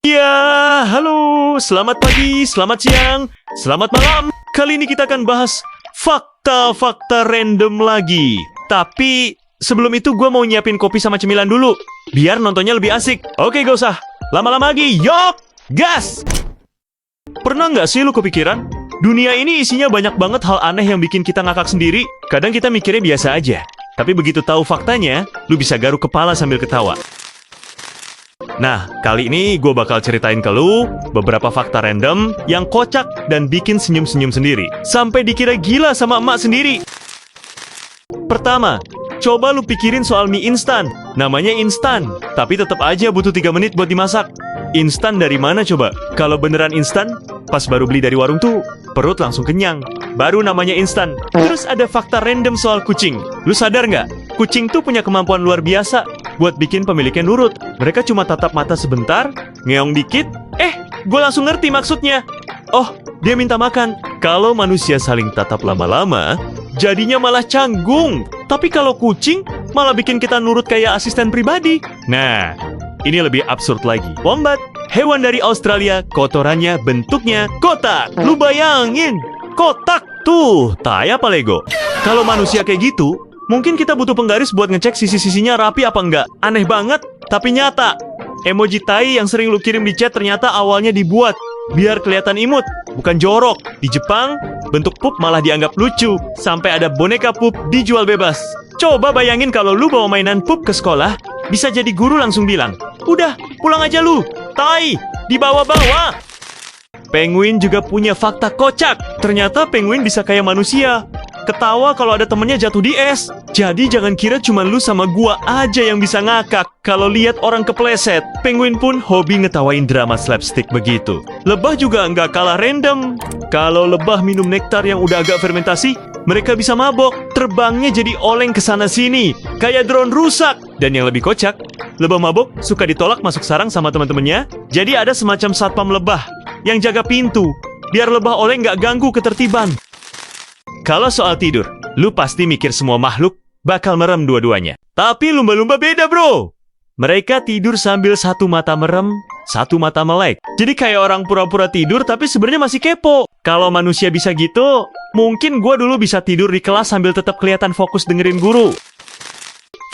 Ya, halo, selamat pagi, selamat siang, selamat malam. Kali ini kita akan bahas fakta-fakta random lagi. Tapi sebelum itu gue mau nyiapin kopi sama cemilan dulu, biar nontonnya lebih asik. Oke, gak usah lama-lama lagi, yok, gas! Pernah nggak sih lu kepikiran? Dunia ini isinya banyak banget hal aneh yang bikin kita ngakak sendiri. Kadang kita mikirnya biasa aja, tapi begitu tahu faktanya, lu bisa garuk kepala sambil ketawa. Nah, kali ini gue bakal ceritain ke lu beberapa fakta random yang kocak dan bikin senyum-senyum sendiri. Sampai dikira gila sama emak sendiri. Pertama, coba lu pikirin soal mie instan. Namanya instan, tapi tetap aja butuh 3 menit buat dimasak. Instan dari mana coba? Kalau beneran instan, pas baru beli dari warung tuh, perut langsung kenyang. Baru namanya instan. Terus ada fakta random soal kucing. Lu sadar nggak? Kucing tuh punya kemampuan luar biasa buat bikin pemiliknya nurut. Mereka cuma tatap mata sebentar, ngeong dikit, gue langsung ngerti maksudnya. Oh, dia minta makan. Kalau manusia saling tatap lama-lama, jadinya malah canggung. Tapi kalau kucing, malah bikin kita nurut kayak asisten pribadi. Nah, ini lebih absurd lagi. Wombat, hewan dari Australia, kotorannya bentuknya kotak. Lu bayangin, kotak tuh, tai apa Lego? Kalau manusia kayak gitu, mungkin kita butuh penggaris buat ngecek sisi-sisinya rapi apa enggak. Aneh banget, tapi nyata. Emoji tai yang sering lu kirim di chat ternyata awalnya dibuat biar kelihatan imut, bukan jorok. Di Jepang, bentuk pup malah dianggap lucu. Sampai ada boneka pup dijual bebas. Coba bayangin kalau lu bawa mainan pup ke sekolah, bisa jadi guru langsung bilang, "Udah, pulang aja lu, tai, dibawa-bawa." Penguin juga punya fakta kocak. Ternyata penguin bisa kayak manusia, ketawa kalau ada temennya jatuh di es. Jadi jangan kira cuma lu sama gua aja yang bisa ngakak kalau lihat orang kepleset. Penguin pun hobi ngetawain drama slapstick begitu. Lebah juga nggak kalah random. Kalau lebah minum nektar yang udah agak fermentasi, mereka bisa mabok. Terbangnya jadi oleng kesana sini, kayak drone rusak. Dan yang lebih kocak, lebah mabok suka ditolak masuk sarang sama teman-temannya. Jadi ada semacam satpam lebah yang jaga pintu, biar lebah oleng nggak ganggu ketertiban. Kalau soal tidur, lu pasti mikir semua makhluk bakal merem dua-duanya. Tapi lumba-lumba beda, bro. Mereka tidur sambil satu mata merem, satu mata melek. Jadi kayak orang pura-pura tidur tapi sebenarnya masih kepo. Kalau manusia bisa gitu, mungkin gua dulu bisa tidur di kelas sambil tetap kelihatan fokus dengerin guru.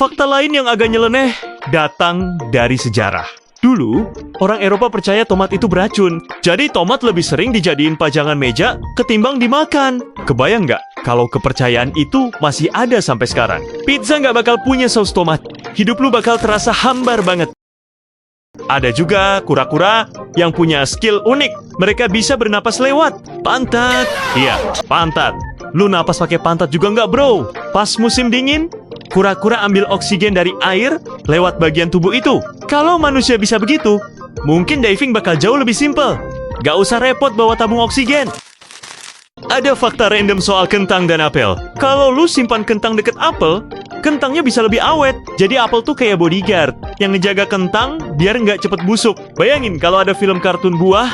Fakta lain yang agak nyeleneh datang dari sejarah. Dulu, orang Eropa percaya tomat itu beracun. Jadi tomat lebih sering dijadiin pajangan meja ketimbang dimakan. Kebayang nggak kalau kepercayaan itu masih ada sampai sekarang? Pizza nggak bakal punya saus tomat. Hidup lu bakal terasa hambar banget. Ada juga kura-kura yang punya skill unik. Mereka bisa bernapas lewat pantat. Iya, pantat. Lu napas pakai pantat juga nggak, bro? Pas musim dingin, kura-kura ambil oksigen dari air lewat bagian tubuh itu. Kalau manusia bisa begitu, mungkin diving bakal jauh lebih simpel. Gak usah repot bawa tabung oksigen. Ada fakta random soal kentang dan apel. Kalau lu simpan kentang deket apel, kentangnya bisa lebih awet. Jadi apel tuh kayak bodyguard yang ngejaga kentang biar nggak cepet busuk. Bayangin kalau ada film kartun buah,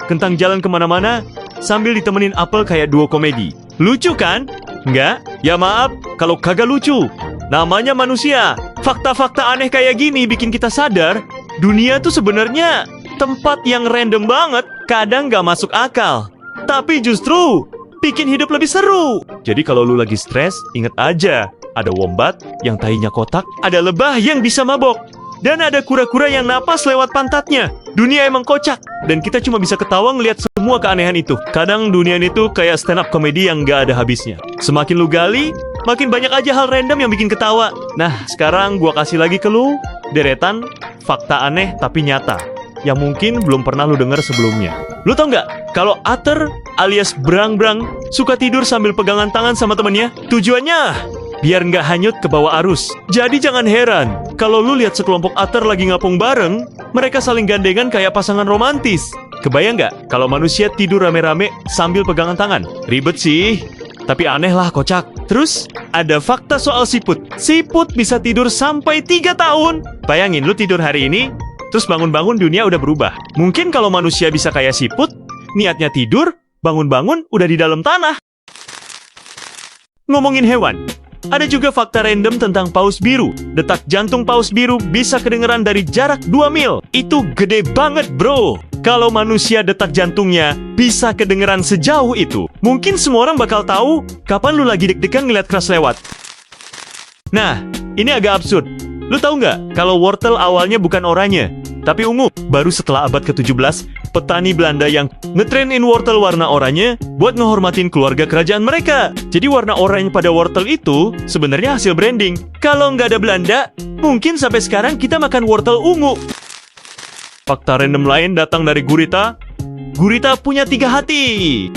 kentang jalan kemana-mana sambil ditemenin apel kayak duo komedi. Lucu kan? Nggak? Ya maaf kalau kagak lucu. Namanya manusia. Fakta-fakta aneh kayak gini bikin kita sadar dunia tuh sebenarnya tempat yang random banget. Kadang nggak masuk akal, tapi justru bikin hidup lebih seru. Jadi kalau lu lagi stres, inget aja, ada wombat yang tainya kotak, ada lebah yang bisa mabok, dan ada kura-kura yang napas lewat pantatnya. Dunia emang kocak, dan kita cuma bisa ketawa ngeliat semua keanehan itu. Kadang dunia ini tuh kayak stand up comedy yang gak ada habisnya. Semakin lu gali, makin banyak aja hal random yang bikin ketawa. Nah, sekarang gua kasih lagi ke lu deretan fakta aneh tapi nyata yang mungkin belum pernah lu denger sebelumnya. Lu tau nggak kalau Ater alias Brang-Brang suka tidur sambil pegangan tangan sama temennya? Tujuannya biar nggak hanyut ke bawah arus. Jadi jangan heran kalau lu lihat sekelompok Ater lagi ngapung bareng, mereka saling gandengan kayak pasangan romantis. Kebayang nggak kalau manusia tidur rame-rame sambil pegangan tangan? Ribet sih, tapi aneh lah, kocak. Terus ada fakta soal siput. Siput bisa tidur sampai 3 tahun. Bayangin lu tidur hari ini, terus bangun-bangun dunia udah berubah. Mungkin kalau manusia bisa kayak siput, niatnya tidur, bangun-bangun udah di dalam tanah. Ngomongin hewan, Ada juga fakta random tentang paus biru. Detak jantung paus biru bisa kedengeran dari jarak 2 mil. Itu gede banget, bro. Kalau manusia detak jantungnya bisa kedengeran sejauh itu, mungkin semua orang bakal tahu kapan lu lagi deg-degan ngeliat keras lewat. Nah, ini agak absurd. Lu tahu nggak kalau wortel awalnya bukan oranye, tapi ungu? Baru setelah abad ke-17, petani Belanda yang ngetrenin wortel warna oranye buat ngehormatin keluarga kerajaan mereka. Jadi warna oranye pada wortel itu sebenarnya hasil branding. Kalau nggak ada Belanda, mungkin sampai sekarang kita makan wortel ungu. Fakta random lain datang dari gurita. Gurita punya 3 hati.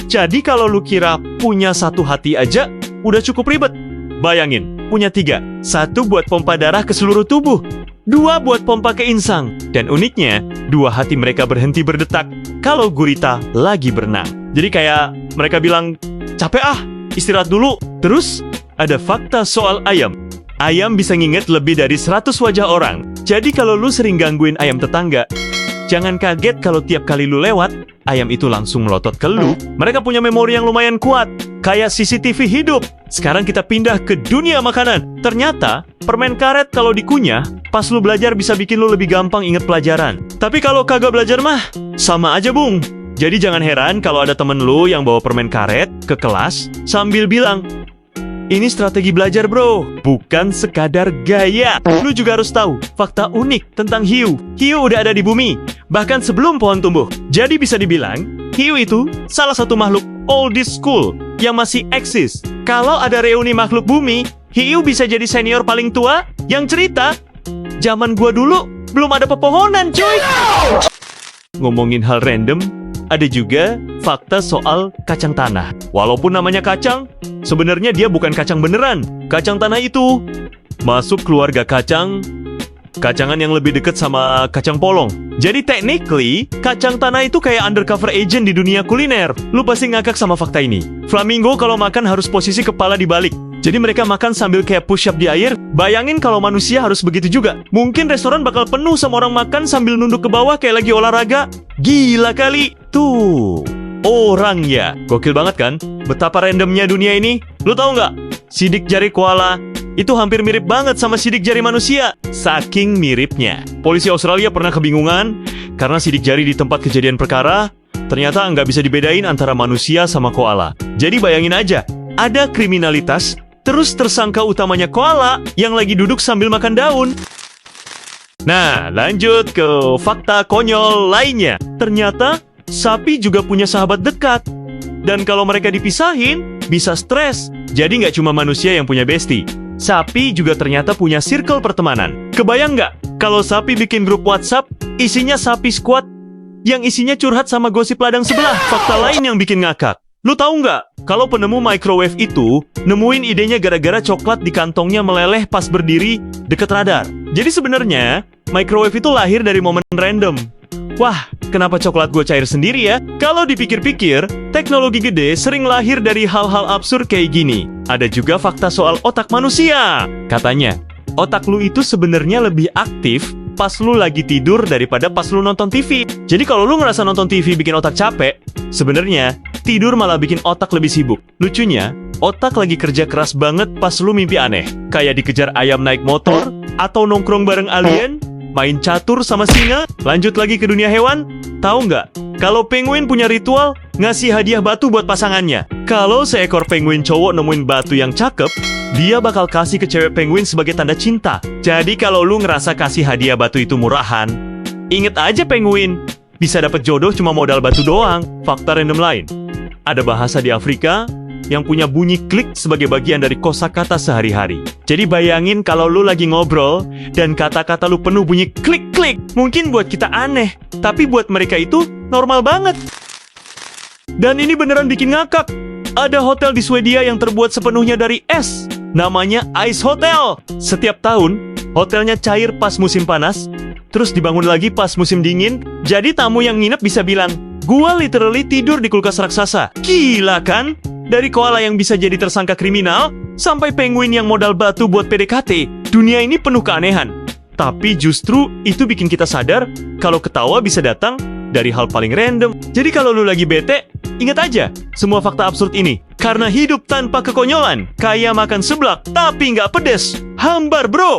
Jadi kalau lu kira punya 1 hati aja, udah cukup ribet. Bayangin, punya 3. 1 buat pompa darah ke seluruh tubuh. 2 buat pompa ke insang. Dan uniknya, 2 hati mereka berhenti berdetak kalau gurita lagi berenang. Jadi kayak mereka bilang, capek ah, istirahat dulu. Terus, ada fakta soal ayam. Ayam bisa nginget lebih dari 100 wajah orang. Jadi kalau lu sering gangguin ayam tetangga, jangan kaget kalau tiap kali lu lewat, ayam itu langsung melotot ke lu. Mereka punya memori yang lumayan kuat, kayak CCTV hidup. Sekarang kita pindah ke dunia makanan. Ternyata, permen karet kalau dikunyah, pas lu belajar bisa bikin lu lebih gampang inget pelajaran. Tapi kalau kagak belajar mah, sama aja bung. Jadi jangan heran kalau ada temen lu yang bawa permen karet ke kelas sambil bilang, ini strategi belajar bro, bukan sekadar gaya. Lu juga harus tahu fakta unik tentang hiu. Hiu udah ada di bumi, bahkan sebelum pohon tumbuh. Jadi bisa dibilang, hiu itu salah satu makhluk oldest school yang masih eksis. Kalau ada reuni makhluk bumi, hiu bisa jadi senior paling tua yang cerita, zaman gua dulu belum ada pepohonan cuy. Ngomongin hal random, ada juga fakta soal kacang tanah. Walaupun namanya kacang, sebenarnya dia bukan kacang beneran. Kacang tanah itu masuk keluarga kacangan yang lebih dekat sama kacang polong. Jadi technically, kacang tanah itu kayak undercover agent di dunia kuliner. Lu pasti ngakak sama fakta ini. Flamingo kalau makan harus posisi kepala dibalik. Jadi mereka makan sambil kayak push up di air. Bayangin kalau manusia harus begitu juga. Mungkin restoran bakal penuh sama orang makan sambil nunduk ke bawah kayak lagi olahraga. Gila kali. Tuh, orang ya. Gokil banget kan? Betapa randomnya dunia ini. Lu tahu nggak? Sidik jari koala itu hampir mirip banget sama sidik jari manusia. Saking miripnya. Polisi Australia pernah kebingungan karena sidik jari di tempat kejadian perkara ternyata nggak bisa dibedain antara manusia sama koala. Jadi bayangin aja, ada kriminalitas, terus tersangka utamanya koala yang lagi duduk sambil makan daun. Nah, lanjut ke fakta konyol lainnya. Ternyata, sapi juga punya sahabat dekat. Dan kalau mereka dipisahin, bisa stres. Jadi nggak cuma manusia yang punya bestie. Sapi juga ternyata punya circle pertemanan. Kebayang nggak? Kalau sapi bikin grup WhatsApp, isinya sapi squad, yang isinya curhat sama gosip ladang sebelah. Fakta lain yang bikin ngakak. Lu tahu nggak, kalau penemu microwave itu nemuin idenya gara-gara coklat di kantongnya meleleh pas berdiri deket radar. Jadi sebenarnya, microwave itu lahir dari momen random. Wah, kenapa coklat gue cair sendiri ya? Kalau dipikir-pikir, teknologi gede sering lahir dari hal-hal absurd kayak gini. Ada juga fakta soal otak manusia. Katanya, otak lu itu sebenarnya lebih aktif pas lu lagi tidur daripada pas lu nonton TV. Jadi kalau lu ngerasa nonton TV bikin otak capek, sebenarnya tidur malah bikin otak lebih sibuk. Lucunya, otak lagi kerja keras banget pas lu mimpi aneh. Kayak dikejar ayam naik motor, atau nongkrong bareng alien, main catur sama singa. Lanjut lagi ke dunia hewan. Tahu nggak? Kalau penguin punya ritual ngasih hadiah batu buat pasangannya. Kalau seekor penguin cowok nemuin batu yang cakep, dia bakal kasih ke cewek penguin sebagai tanda cinta. Jadi kalau lu ngerasa kasih hadiah batu itu murahan, inget aja penguin bisa dapet jodoh cuma modal batu doang. Fakta random lain. Ada bahasa di Afrika yang punya bunyi klik sebagai bagian dari kosakata sehari-hari. Jadi bayangin kalau lu lagi ngobrol dan kata-kata lu penuh bunyi klik-klik. Mungkin buat kita aneh, tapi buat mereka itu normal banget. Dan ini beneran bikin ngakak. Ada hotel di Swedia yang terbuat sepenuhnya dari es. Namanya Ice Hotel. Setiap tahun, hotelnya cair pas musim panas, terus dibangun lagi pas musim dingin. Jadi tamu yang nginep bisa bilang, gua literally tidur di kulkas raksasa. Gila kan? Dari koala yang bisa jadi tersangka kriminal, sampai penguin yang modal batu buat PDKT. Dunia ini penuh keanehan. Tapi justru itu bikin kita sadar kalau ketawa bisa datang dari hal paling random. Jadi kalau lu lagi bete, ingat aja semua fakta absurd ini. Karena hidup tanpa kekonyolan, kayak makan seblak tapi nggak pedes. Hambar bro!